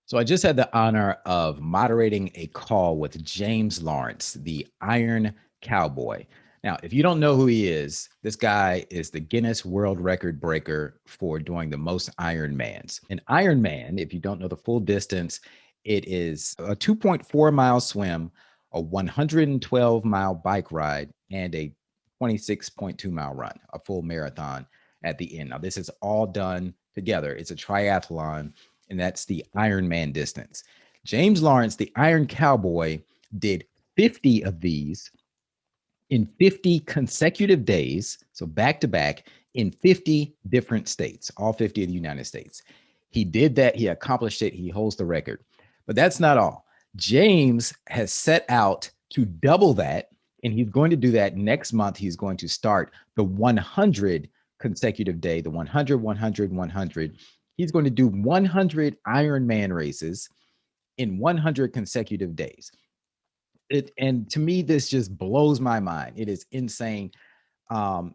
So I just had the honor of moderating a call with James Lawrence, the Iron Cowboy. Now, if you don't know who he is, this guy is the Guinness World Record breaker for doing the most Ironmans. An Ironman, if you don't know the full distance, it is a 2.4 mile swim, a 112-mile bike ride, and a 26.2 mile run, a full marathon at the end. Now, this is all done together. It's a triathlon, and that's the Ironman distance. James Lawrence, the Iron Cowboy, did 50 of these in 50 consecutive days, so back to back in 50 different states, all 50 of the United States. He did that, he accomplished it, he holds the record. But that's not all. James has set out to double that, and he's going to do that next month. He's going to start the 100 consecutive day, the 100, 100, 100. He's going to do 100 Ironman races in 100 consecutive days. And to me, this just blows my mind. It is insane.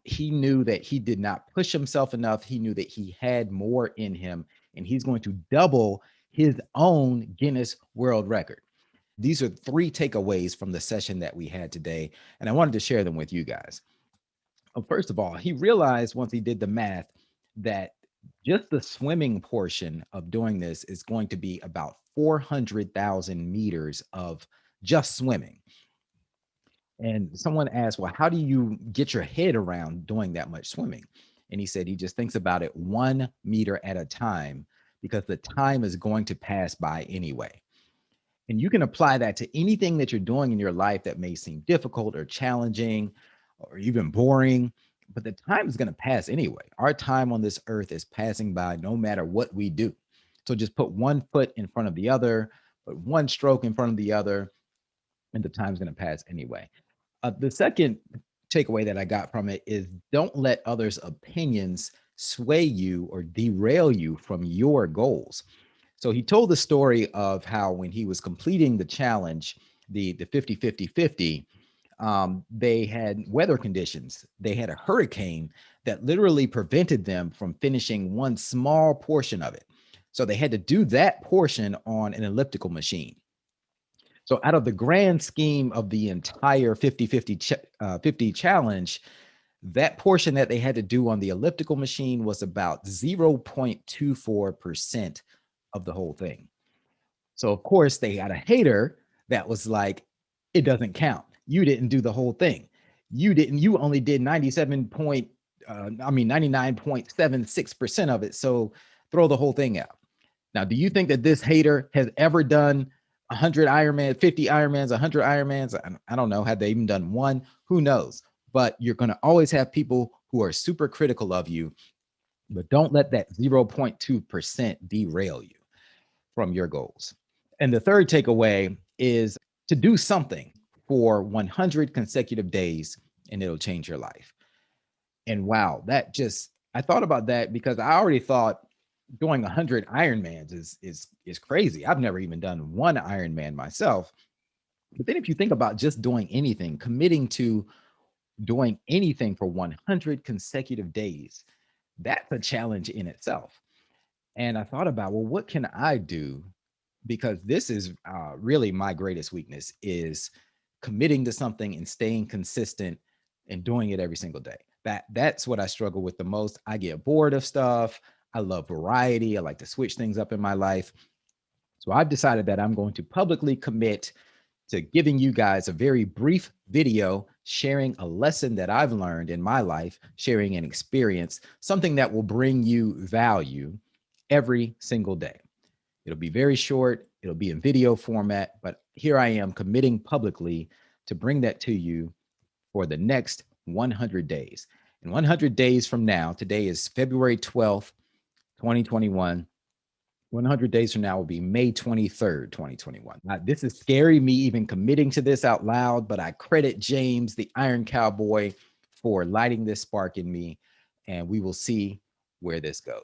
He knew that he did not push himself enough. He knew that he had more in him, and he's going to double his own Guinness World Record. These are three takeaways from the session that we had today, and I wanted to share them with you guys. First of all, he realized once he did the math that just the swimming portion of doing this is going to be about 400,000 meters of just swimming. And someone asked, well, how do you get your head around doing that much swimming? And he said he just thinks about it 1 meter at a time because the time is going to pass by anyway. And you can apply that to anything that you're doing in your life that may seem difficult or challenging or even boring, but the time is going to pass anyway. Our time on this earth is passing by no matter what we do. So just put one foot in front of the other, put one stroke in front of the other, and the time's going to pass anyway. The second takeaway that I got from it is don't let others' opinions sway you or derail you from your goals. So he told the story of how when he was completing the challenge, the 50-50-50, they had weather conditions. They had a hurricane that literally prevented them from finishing one small portion of it. So they had to do that portion on an elliptical machine. So out of the grand scheme of the entire 50 challenge, that portion that they had to do on the elliptical machine was about 0.24% of the whole thing. So of course they got a hater that was like, it doesn't count. You didn't do the whole thing. You only did 99.76% of it. So throw the whole thing out. Now, do you think that this hater has ever done 100 Ironman, 50 Ironmans, 100 Ironmans? I don't know. Have they even done one? Who knows? But you're going to always have people who are super critical of you, but don't let that 0.2% derail you from your goals. And the third takeaway is to do something for 100 consecutive days and it'll change your life. And wow, I thought about that because I already thought doing 100 Ironmans is crazy. I've never even done one Ironman myself. But then if you think about just doing anything, committing to doing anything for 100 consecutive days, that's a challenge in itself. And I thought about, well, what can I do? Because this is really my greatest weakness is committing to something and staying consistent and doing it every single day. That's what I struggle with the most. I get bored of stuff. I love variety. I like to switch things up in my life. So I've decided that I'm going to publicly commit to giving you guys a very brief video sharing a lesson that I've learned in my life, sharing an experience, something that will bring you value every single day. It'll be very short. It'll be in video format, but here I am committing publicly to bring that to you for the next 100 days. And 100 days from now, today is February 12th, 2021. 100 days from now will be May 23rd, 2021. Now, this is scary, me even committing to this out loud, but I credit James, the Iron Cowboy, for lighting this spark in me, and we will see where this goes.